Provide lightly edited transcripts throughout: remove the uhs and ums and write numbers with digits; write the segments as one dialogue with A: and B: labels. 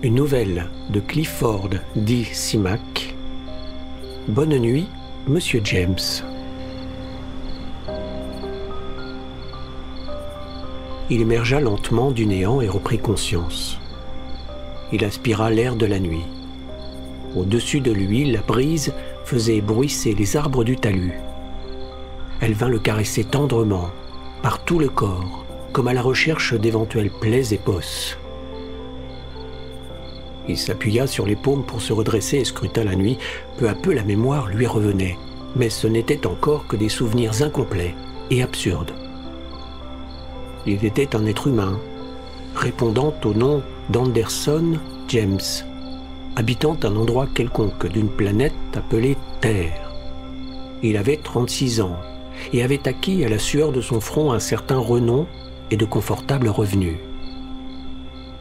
A: Une nouvelle de Clifford D. Simak. Bonne nuit, Monsieur James. Il émergea lentement du néant et reprit conscience. Il aspira l'air de la nuit. Au-dessus de lui, la brise faisait bruisser les arbres du talus. Elle vint le caresser tendrement, par tout le corps, comme à la recherche d'éventuelles plaies et bosses. Il s'appuya sur les paumes pour se redresser et scruta la nuit. Peu à peu, la mémoire lui revenait, mais ce n'était encore que des souvenirs incomplets et absurdes. Il était un être humain, répondant au nom d'Anderson James, habitant un endroit quelconque d'une planète appelée Terre. Il avait 36 ans et avait acquis à la sueur de son front un certain renom et de confortables revenus.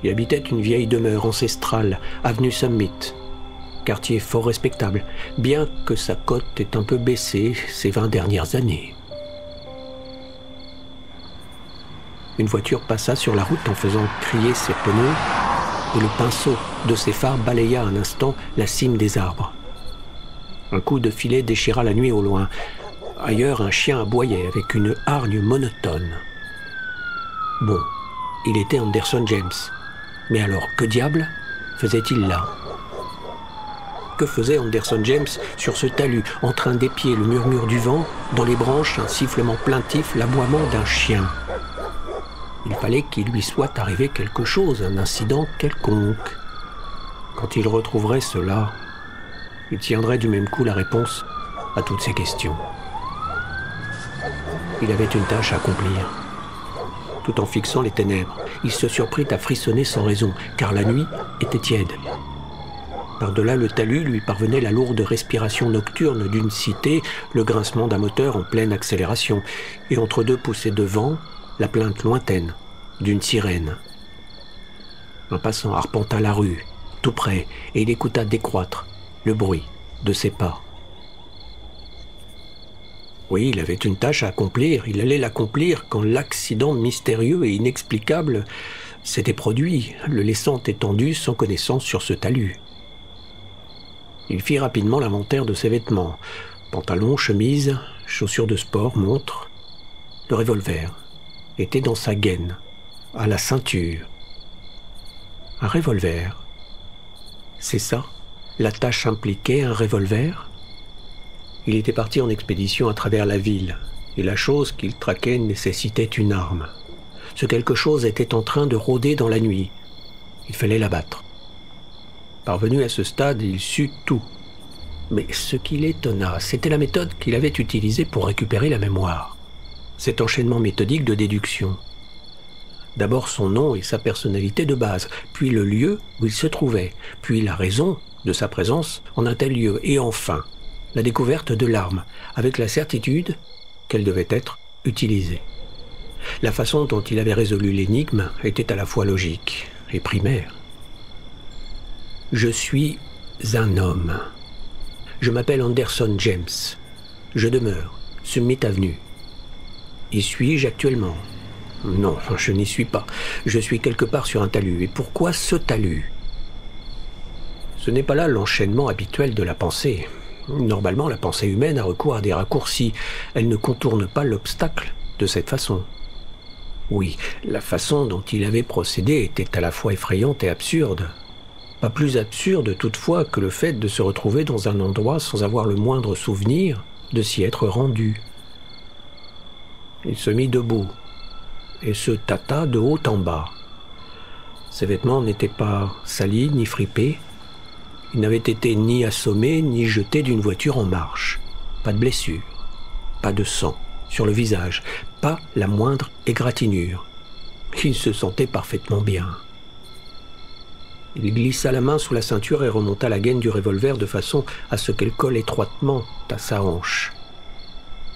A: Il habitait une vieille demeure ancestrale, avenue Summit, quartier fort respectable, bien que sa cote ait un peu baissé ces 20 dernières années. Une voiture passa sur la route en faisant crier ses pneus, et le pinceau de ses phares balaya un instant la cime des arbres. Un coup de filet déchira la nuit au loin. Ailleurs, un chien aboyait avec une hargne monotone. Bon, il était Anderson James. Mais alors, que diable faisait-il là? Que faisait Anderson James sur ce talus, en train d'épier le murmure du vent, dans les branches un sifflement plaintif, l'aboiement d'un chien? Il fallait qu'il lui soit arrivé quelque chose, un incident quelconque. Quand il retrouverait cela, il tiendrait du même coup la réponse à toutes ces questions. Il avait une tâche à accomplir. Tout en fixant les ténèbres, il se surprit à frissonner sans raison, car la nuit était tiède. Par-delà le talus lui parvenait la lourde respiration nocturne d'une cité, le grincement d'un moteur en pleine accélération, et entre deux poussées de vent, la plainte lointaine d'une sirène. Un passant arpenta la rue, tout près, et il écouta décroître le bruit de ses pas. Oui, il avait une tâche à accomplir, il allait l'accomplir quand l'accident mystérieux et inexplicable s'était produit, le laissant étendu sans connaissance sur ce talus. Il fit rapidement l'inventaire de ses vêtements, pantalon, chemise, chaussures de sport, montre. Le revolver était dans sa gaine, à la ceinture. Un revolver. C'est ça, la tâche impliquait un revolver? Il était parti en expédition à travers la ville, et la chose qu'il traquait nécessitait une arme. Ce quelque chose était en train de rôder dans la nuit. Il fallait l'abattre. Parvenu à ce stade, il sut tout. Mais ce qui l'étonna, c'était la méthode qu'il avait utilisée pour récupérer la mémoire. Cet enchaînement méthodique de déduction. D'abord son nom et sa personnalité de base, puis le lieu où il se trouvait, puis la raison de sa présence en un tel lieu, et enfin la découverte de l'arme, avec la certitude qu'elle devait être utilisée. La façon dont il avait résolu l'énigme était à la fois logique et primaire. Je suis un homme. Je m'appelle Anderson James. Je demeure Summit Avenue. Y suis-je actuellement? Non, je n'y suis pas. Je suis quelque part sur un talus. Et pourquoi ce talus? Ce n'est pas là l'enchaînement habituel de la pensée. Normalement, la pensée humaine a recours à des raccourcis. Elle ne contourne pas l'obstacle de cette façon. Oui, la façon dont il avait procédé était à la fois effrayante et absurde. Pas plus absurde toutefois que le fait de se retrouver dans un endroit sans avoir le moindre souvenir de s'y être rendu. Il se mit debout et se tâta de haut en bas. Ses vêtements n'étaient pas salis ni fripés. Il n'avait été ni assommé ni jeté d'une voiture en marche. Pas de blessure, pas de sang sur le visage, pas la moindre égratignure. Il se sentait parfaitement bien. Il glissa la main sous la ceinture et remonta la gaine du revolver de façon à ce qu'elle colle étroitement à sa hanche.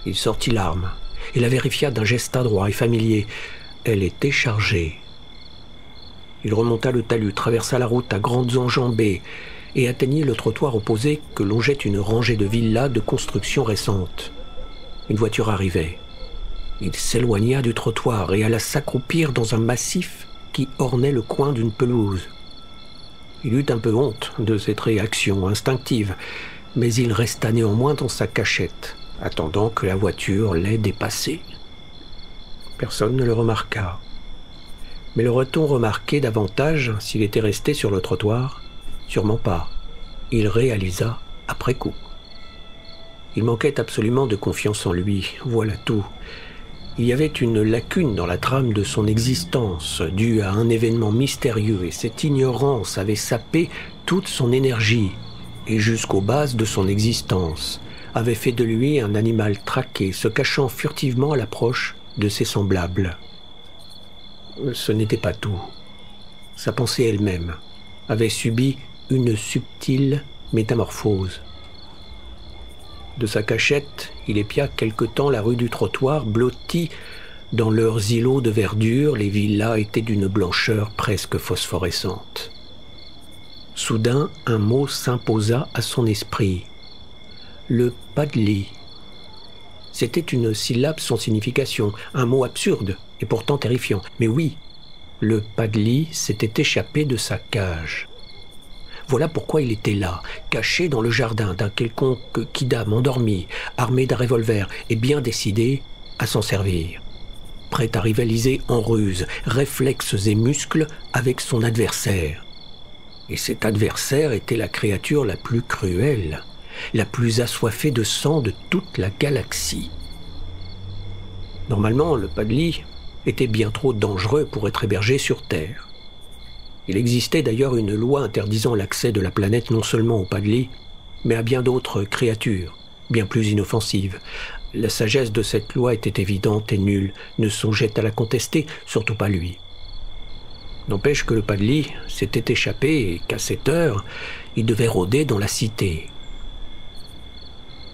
A: Il sortit l'arme et la vérifia d'un geste adroit et familier. Elle était chargée. Il remonta le talus, traversa la route à grandes enjambées et atteignit le trottoir opposé que longeait une rangée de villas de construction récente. Une voiture arrivait. Il s'éloigna du trottoir et alla s'accroupir dans un massif qui ornait le coin d'une pelouse. Il eut un peu honte de cette réaction instinctive, mais il resta néanmoins dans sa cachette, attendant que la voiture l'ait dépassé. Personne ne le remarqua. Mais l'aurait-on remarqué davantage s'il était resté sur le trottoir ? Sûrement pas. Il réalisa après coup. Il manquait absolument de confiance en lui, voilà tout. Il y avait une lacune dans la trame de son existence, due à un événement mystérieux, et cette ignorance avait sapé toute son énergie, et jusqu'aux bases de son existence, avait fait de lui un animal traqué, se cachant furtivement à l'approche de ses semblables. Ce n'était pas tout. Sa pensée elle-même avait subi une subtile métamorphose. De sa cachette, il épia quelque temps la rue du trottoir, blottie dans leurs îlots de verdure, les villas étaient d'une blancheur presque phosphorescente. Soudain, un mot s'imposa à son esprit. Le Padli. C'était une syllabe sans signification, un mot absurde et pourtant terrifiant. Mais oui, le Padli s'était échappé de sa cage. Voilà pourquoi il était là, caché dans le jardin d'un quelconque kidam endormi, armé d'un revolver et bien décidé à s'en servir. Prêt à rivaliser en ruse, réflexes et muscles avec son adversaire. Et cet adversaire était la créature la plus cruelle, la plus assoiffée de sang de toute la galaxie. Normalement, le Padli était bien trop dangereux pour être hébergé sur Terre. Il existait d'ailleurs une loi interdisant l'accès de la planète non seulement aux Padli, mais à bien d'autres créatures, bien plus inoffensives. La sagesse de cette loi était évidente et nul ne songeait à la contester, surtout pas lui. N'empêche que le Padli s'était échappé et qu'à cette heure, il devait rôder dans la cité.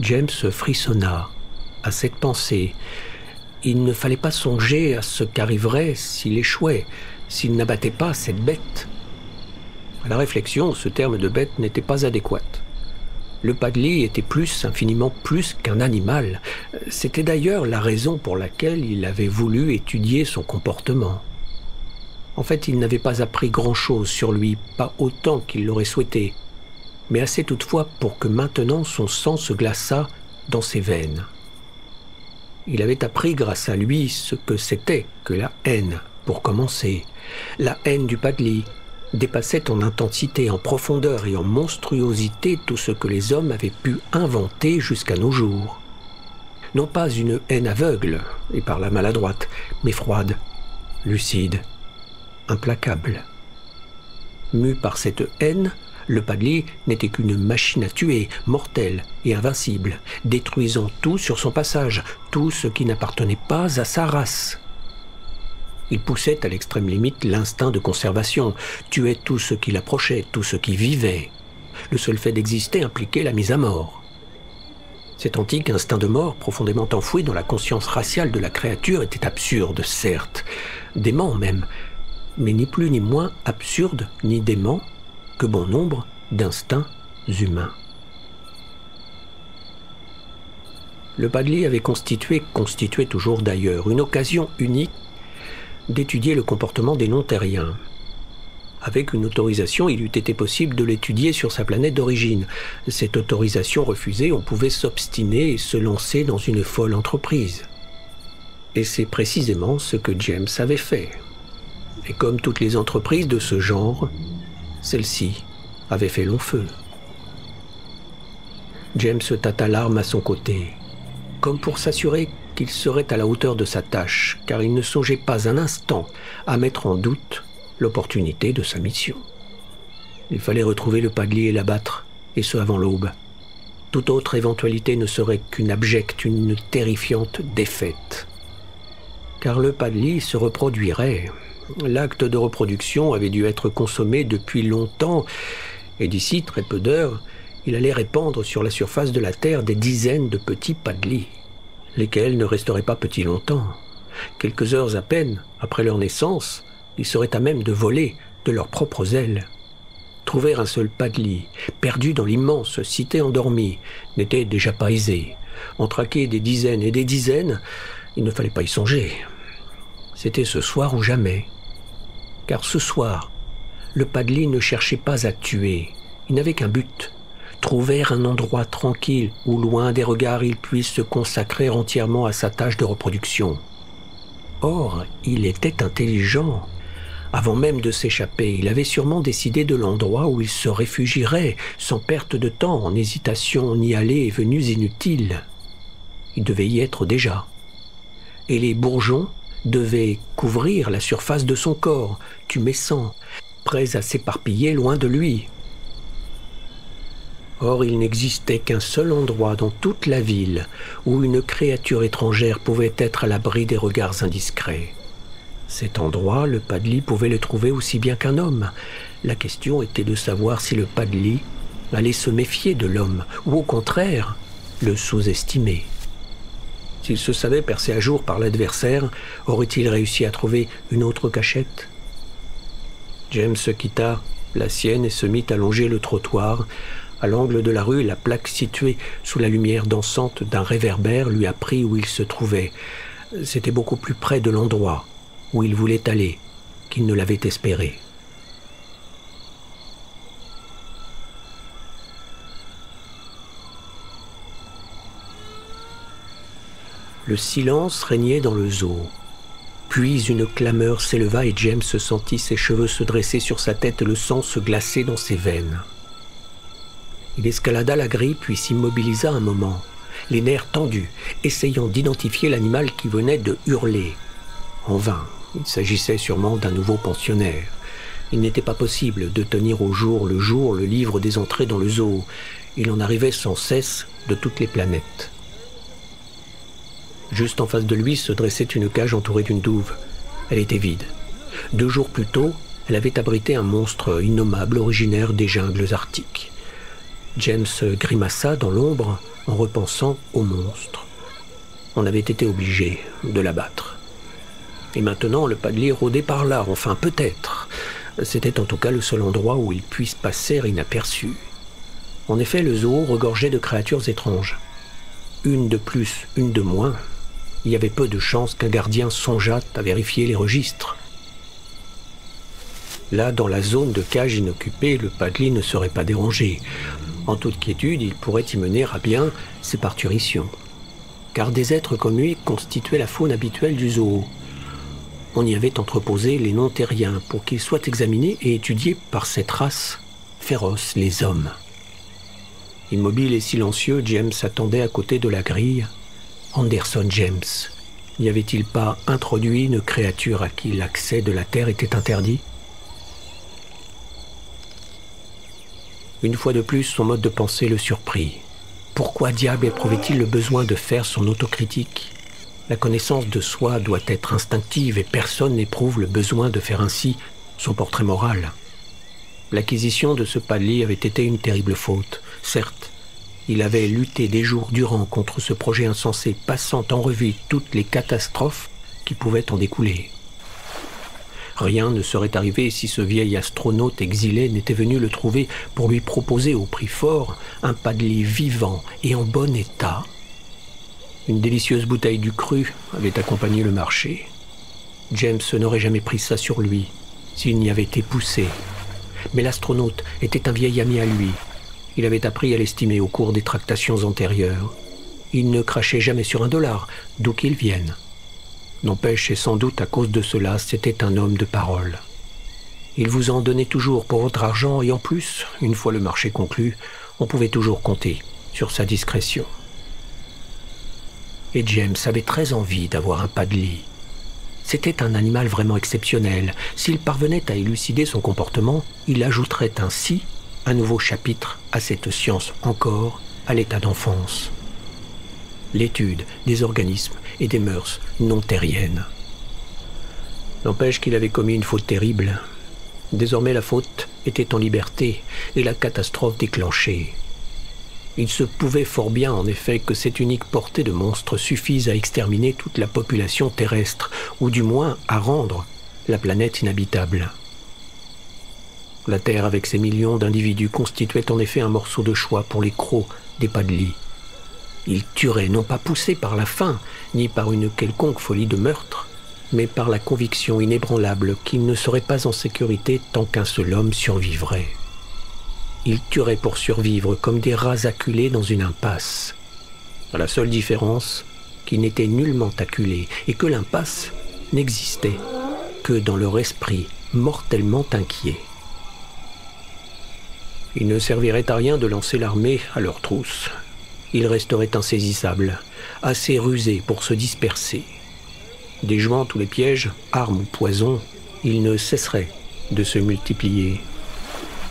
A: James frissonna à cette pensée. Il ne fallait pas songer à ce qu'arriverait s'il échouait, s'il n'abattait pas cette bête. À la réflexion, ce terme de bête n'était pas adéquat. Le Padli était infiniment plus qu'un animal. C'était d'ailleurs la raison pour laquelle il avait voulu étudier son comportement. En fait, il n'avait pas appris grand-chose sur lui, pas autant qu'il l'aurait souhaité, mais assez toutefois pour que maintenant son sang se glaçât dans ses veines. Il avait appris grâce à lui ce que c'était que la haine, pour commencer. La haine du Padli dépassait en intensité, en profondeur et en monstruosité tout ce que les hommes avaient pu inventer jusqu'à nos jours. Non pas une haine aveugle, et par là maladroite, mais froide, lucide, implacable. Mu par cette haine, le Padli n'était qu'une machine à tuer, mortelle et invincible, détruisant tout sur son passage, tout ce qui n'appartenait pas à sa race. Il poussait à l'extrême limite l'instinct de conservation, tuait tout ce qui l'approchait, tout ce qui vivait. Le seul fait d'exister impliquait la mise à mort. Cet antique instinct de mort, profondément enfoui dans la conscience raciale de la créature, était absurde, certes, dément même, mais ni plus ni moins absurde ni dément que bon nombre d'instincts humains. Le Padli avait constitué toujours d'ailleurs, une occasion unique d'étudier le comportement des non-terriens. Avec une autorisation, il eût été possible de l'étudier sur sa planète d'origine. Cette autorisation refusée, on pouvait s'obstiner et se lancer dans une folle entreprise. Et c'est précisément ce que James avait fait. Et comme toutes les entreprises de ce genre, celle-ci avait fait long feu. James tâta l'arme à son côté, comme pour s'assurer qu'il serait à la hauteur de sa tâche, car il ne songeait pas un instant à mettre en doute l'opportunité de sa mission. Il fallait retrouver le Padli et l'abattre, et ce avant l'aube. Toute autre éventualité ne serait qu'une abjecte, une terrifiante défaite. Car le Padli se reproduirait. L'acte de reproduction avait dû être consommé depuis longtemps, et d'ici très peu d'heures, il allait répandre sur la surface de la Terre des dizaines de petits Padlis, lesquels ne resteraient pas petits longtemps. Quelques heures à peine après leur naissance, ils seraient à même de voler de leurs propres ailes. Trouver un seul Padli, perdu dans l'immense cité endormie, n'était déjà pas aisé. En traquer des dizaines et des dizaines, il ne fallait pas y songer. C'était ce soir ou jamais. Car ce soir, Le Padli ne cherchait pas à tuer, il n'avait qu'un but, trouver un endroit tranquille où, loin des regards, il puisse se consacrer entièrement à sa tâche de reproduction. Or, il était intelligent. Avant même de s'échapper, il avait sûrement décidé de l'endroit où il se réfugierait, sans perte de temps, en hésitation ni allées et venues inutiles. Il devait y être déjà. Et les bourgeons devaient couvrir la surface de son corps, tumescent, prêts à s'éparpiller loin de lui. Or, il n'existait qu'un seul endroit dans toute la ville où une créature étrangère pouvait être à l'abri des regards indiscrets. Cet endroit, le Padli pouvait le trouver aussi bien qu'un homme. La question était de savoir si le Padli allait se méfier de l'homme ou au contraire le sous-estimer. S'il se savait percé à jour par l'adversaire, aurait-il réussi à trouver une autre cachette? James quitta la sienne et se mit à longer le trottoir. À l'angle de la rue, la plaque située sous la lumière dansante d'un réverbère lui apprit où il se trouvait. C'était beaucoup plus près de l'endroit où il voulait aller qu'il ne l'avait espéré. Le silence régnait dans le zoo. Puis une clameur s'éleva et James sentit ses cheveux se dresser sur sa tête et le sang se glacer dans ses veines. Il escalada la grille puis s'immobilisa un moment, les nerfs tendus, essayant d'identifier l'animal qui venait de hurler. En vain, il s'agissait sûrement d'un nouveau pensionnaire. Il n'était pas possible de tenir au jour le livre des entrées dans le zoo. Il en arrivait sans cesse de toutes les planètes. Juste en face de lui se dressait une cage entourée d'une douve. Elle était vide. 2 jours plus tôt, elle avait abrité un monstre innommable originaire des jungles arctiques. James grimaça dans l'ombre en repensant au monstre. On avait été obligé de l'abattre. Et maintenant, le Padli rôdait par là, enfin peut-être. C'était en tout cas le seul endroit où il puisse passer inaperçu. En effet, le zoo regorgeait de créatures étranges. Une de plus, une de moins. Il y avait peu de chances qu'un gardien songeât à vérifier les registres. Là, dans la zone de cage inoccupée, le Padli ne serait pas dérangé. En toute quiétude, il pourrait y mener à bien ses parturitions. Car des êtres comme lui constituaient la faune habituelle du zoo. On y avait entreposé les non-terriens pour qu'ils soient examinés et étudiés par cette race féroce, les hommes. Immobile et silencieux, James attendait à côté de la grille. Anderson James. N'y avait-il pas introduit une créature à qui l'accès de la terre était interdit? Une fois de plus, son mode de pensée le surprit. Pourquoi diable éprouvait-il le besoin de faire son autocritique? La connaissance de soi doit être instinctive et personne n'éprouve le besoin de faire ainsi son portrait moral. L'acquisition de ce Padli avait été une terrible faute. Certes, il avait lutté des jours durant contre ce projet insensé, passant en revue toutes les catastrophes qui pouvaient en découler. Rien ne serait arrivé si ce vieil astronaute exilé n'était venu le trouver pour lui proposer au prix fort un Padli vivant et en bon état. Une délicieuse bouteille du cru avait accompagné le marché. James n'aurait jamais pris ça sur lui s'il n'y avait été poussé. Mais l'astronaute était un vieil ami à lui. Il avait appris à l'estimer au cours des tractations antérieures. Il ne crachait jamais sur $1, d'où qu'il vienne. N'empêche, et sans doute à cause de cela, c'était un homme de parole. Il vous en donnait toujours pour votre argent et en plus, une fois le marché conclu, on pouvait toujours compter sur sa discrétion. Et James avait très envie d'avoir un Padli. C'était un animal vraiment exceptionnel. S'il parvenait à élucider son comportement, il ajouterait ainsi un nouveau chapitre à cette science encore à l'état d'enfance. L'étude des organismes et des mœurs non terriennes. N'empêche qu'il avait commis une faute terrible. Désormais la faute était en liberté et la catastrophe déclenchée. Il se pouvait fort bien en effet que cette unique portée de monstres suffise à exterminer toute la population terrestre, ou du moins à rendre la planète inhabitable. La Terre avec ses millions d'individus constituait en effet un morceau de choix pour les crocs des Padli. Ils tueraient non pas poussés par la faim, ni par une quelconque folie de meurtre, mais par la conviction inébranlable qu'il ne serait pas en sécurité tant qu'un seul homme survivrait. Ils tueraient pour survivre comme des rats acculés dans une impasse. À la seule différence qu'ils n'étaient nullement acculés et que l'impasse n'existait que dans leur esprit mortellement inquiet. Il ne servirait à rien de lancer l'armée à leur trousse. Ils resteraient insaisissables, assez rusés pour se disperser. Déjouant tous les pièges, armes ou poisons, ils ne cesseraient de se multiplier.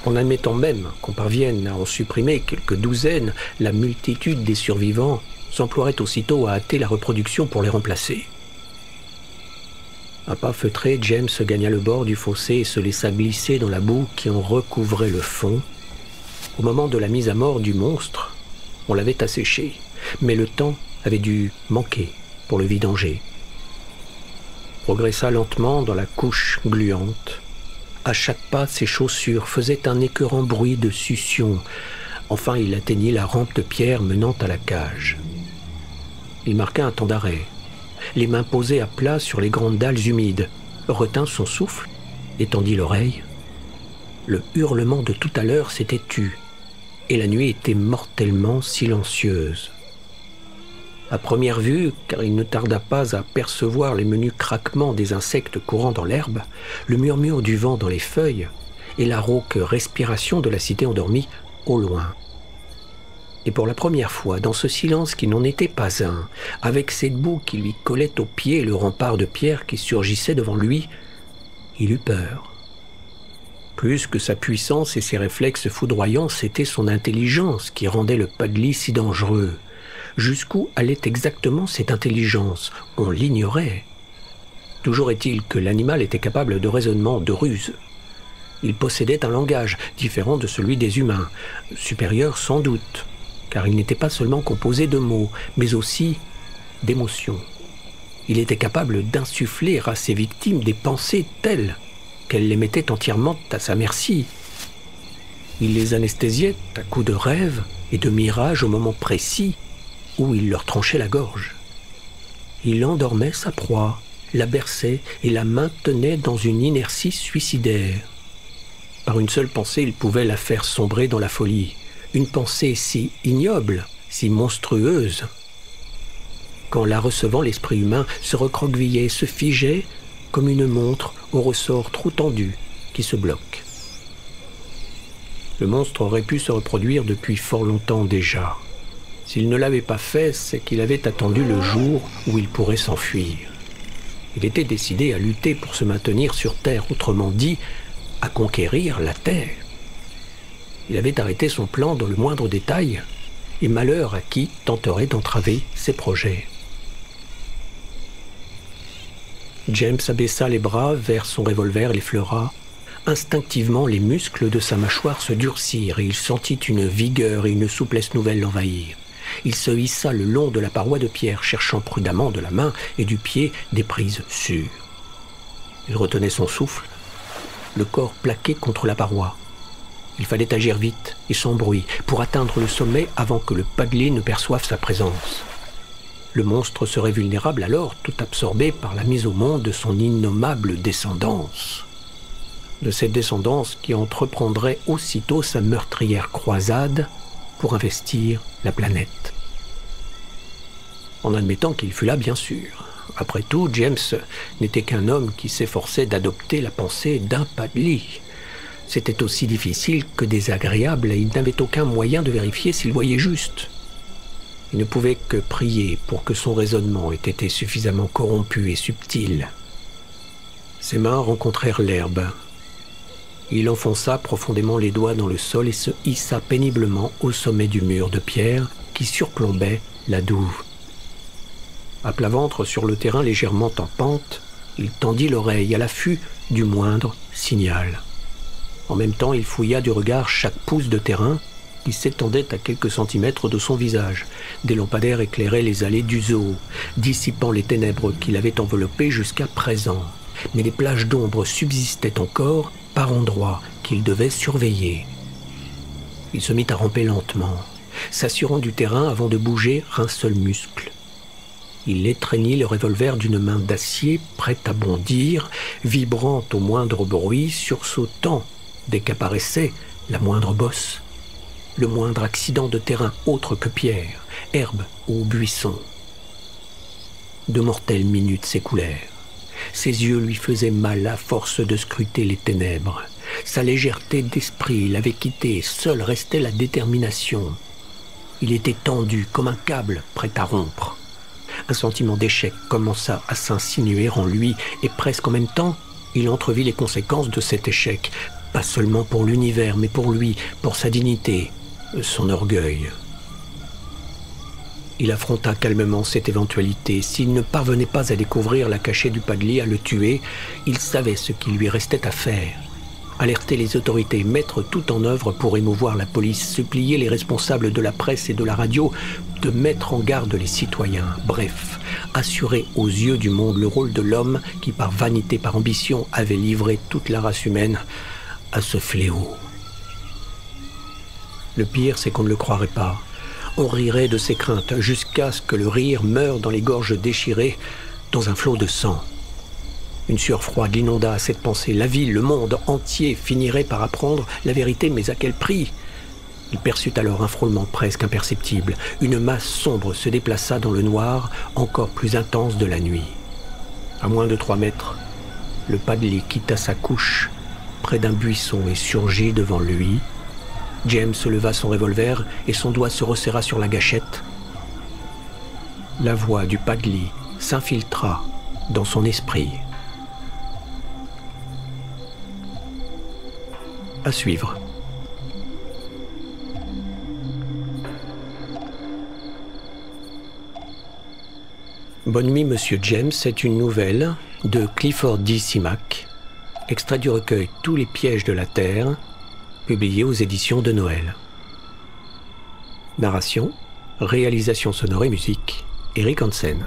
A: En admettant même qu'on parvienne à en supprimer quelques douzaines, la multitude des survivants s'emploierait aussitôt à hâter la reproduction pour les remplacer. À pas feutrés, James gagna le bord du fossé et se laissa glisser dans la boue qui en recouvrait le fond. Au moment de la mise à mort du monstre, on l'avait asséché, mais le temps avait dû manquer pour le vidanger. Progressa lentement dans la couche gluante. À chaque pas, ses chaussures faisaient un écœurant bruit de succion. Enfin, il atteignit la rampe de pierre menant à la cage. Il marqua un temps d'arrêt. Les mains posées à plat sur les grandes dalles humides, retint son souffle, étendit l'oreille. Le hurlement de tout à l'heure s'était tu, et la nuit était mortellement silencieuse. À première vue, car il ne tarda pas à percevoir les menus craquements des insectes courant dans l'herbe, le murmure du vent dans les feuilles et la rauque respiration de la cité endormie au loin. Et pour la première fois, dans ce silence qui n'en était pas un, avec cette boue qui lui collait aux pieds et le rempart de pierre qui surgissait devant lui, il eut peur. Plus que sa puissance et ses réflexes foudroyants, c'était son intelligence qui rendait le Padli si dangereux. Jusqu'où allait exactement cette intelligence? On l'ignorait. Toujours est-il que l'animal était capable de raisonnement, de ruse. Il possédait un langage différent de celui des humains, supérieur sans doute, car il n'était pas seulement composé de mots, mais aussi d'émotions. Il était capable d'insuffler à ses victimes des pensées telles qu'elles les mettaient entièrement à sa merci. Il les anesthésiait à coups de rêves et de mirages au moment précis où il leur tranchait la gorge. Il endormait sa proie, la berçait et la maintenait dans une inertie suicidaire. Par une seule pensée, il pouvait la faire sombrer dans la folie. Une pensée si ignoble, si monstrueuse. Quand la recevant, l'esprit humain se recroquevillait, se figeait comme une montre au ressort trop tendu qui se bloque. Le monstre aurait pu se reproduire depuis fort longtemps déjà. S'il ne l'avait pas fait, c'est qu'il avait attendu le jour où il pourrait s'enfuir. Il était décidé à lutter pour se maintenir sur Terre, autrement dit, à conquérir la Terre. Il avait arrêté son plan dans le moindre détail, et malheur à qui tenterait d'entraver ses projets. James abaissa les bras vers son revolver et l'effleura. Instinctivement, les muscles de sa mâchoire se durcirent et il sentit une vigueur et une souplesse nouvelles l'envahir. Il se hissa le long de la paroi de pierre, cherchant prudemment de la main et du pied des prises sûres. Il retenait son souffle, le corps plaqué contre la paroi. Il fallait agir vite et sans bruit pour atteindre le sommet avant que le Padli ne perçoive sa présence. Le monstre serait vulnérable alors, tout absorbé par la mise au monde de son innommable descendance. De cette descendance qui entreprendrait aussitôt sa meurtrière croisade pour investir la planète. En admettant qu'il fût là, bien sûr. Après tout, James n'était qu'un homme qui s'efforçait d'adopter la pensée d'un Padli. C'était aussi difficile que désagréable et il n'avait aucun moyen de vérifier s'il voyait juste. Il ne pouvait que prier pour que son raisonnement ait été suffisamment corrompu et subtil. Ses mains rencontrèrent l'herbe. Il enfonça profondément les doigts dans le sol et se hissa péniblement au sommet du mur de pierre qui surplombait la douve. À plat ventre sur le terrain légèrement en pente, il tendit l'oreille à l'affût du moindre signal. En même temps, il fouilla du regard chaque pouce de terrain qui s'étendait à quelques centimètres de son visage. Des lampadaires éclairaient les allées du zoo, dissipant les ténèbres qui l'avaient enveloppé jusqu'à présent. Mais les plages d'ombre subsistaient encore par endroits qu'il devait surveiller. Il se mit à ramper lentement, s'assurant du terrain avant de bouger un seul muscle. Il étreignit le revolver d'une main d'acier, prête à bondir, vibrant au moindre bruit, sursautant dès qu'apparaissait la moindre bosse, le moindre accident de terrain autre que pierre, herbe ou buisson. De mortelles minutes s'écoulèrent. Ses yeux lui faisaient mal à force de scruter les ténèbres. Sa légèreté d'esprit l'avait quitté, seule restait la détermination. Il était tendu comme un câble prêt à rompre. Un sentiment d'échec commença à s'insinuer en lui et presque en même temps, il entrevit les conséquences de cet échec, pas seulement pour l'univers, mais pour lui, pour sa dignité, son orgueil. Il affronta calmement cette éventualité. S'il ne parvenait pas à découvrir la cachette du Padley, à le tuer, il savait ce qu'il lui restait à faire. Alerter les autorités, mettre tout en œuvre pour émouvoir la police, supplier les responsables de la presse et de la radio de mettre en garde les citoyens. Bref, assurer aux yeux du monde le rôle de l'homme qui, par vanité, par ambition, avait livré toute la race humaine à ce fléau. Le pire, c'est qu'on ne le croirait pas. On rirait de ses craintes jusqu'à ce que le rire meure dans les gorges déchirées, dans un flot de sang. Une sueur froide l'inonda à cette pensée. La ville, le monde entier finirait par apprendre la vérité, mais à quel prix? Il perçut alors un frôlement presque imperceptible. Une masse sombre se déplaça dans le noir, encore plus intense de la nuit. À moins de 3 mètres, le Padley quitta sa couche près d'un buisson et surgit devant lui. James leva son revolver et son doigt se resserra sur la gâchette. La voix du Padley s'infiltra dans son esprit. À suivre. Bonne nuit, Monsieur James est une nouvelle de Clifford D. Simak, extrait du recueil Tous les pièges de la Terre, publié aux éditions de Noël. Narration, réalisation sonore et musique, Eric Hansen.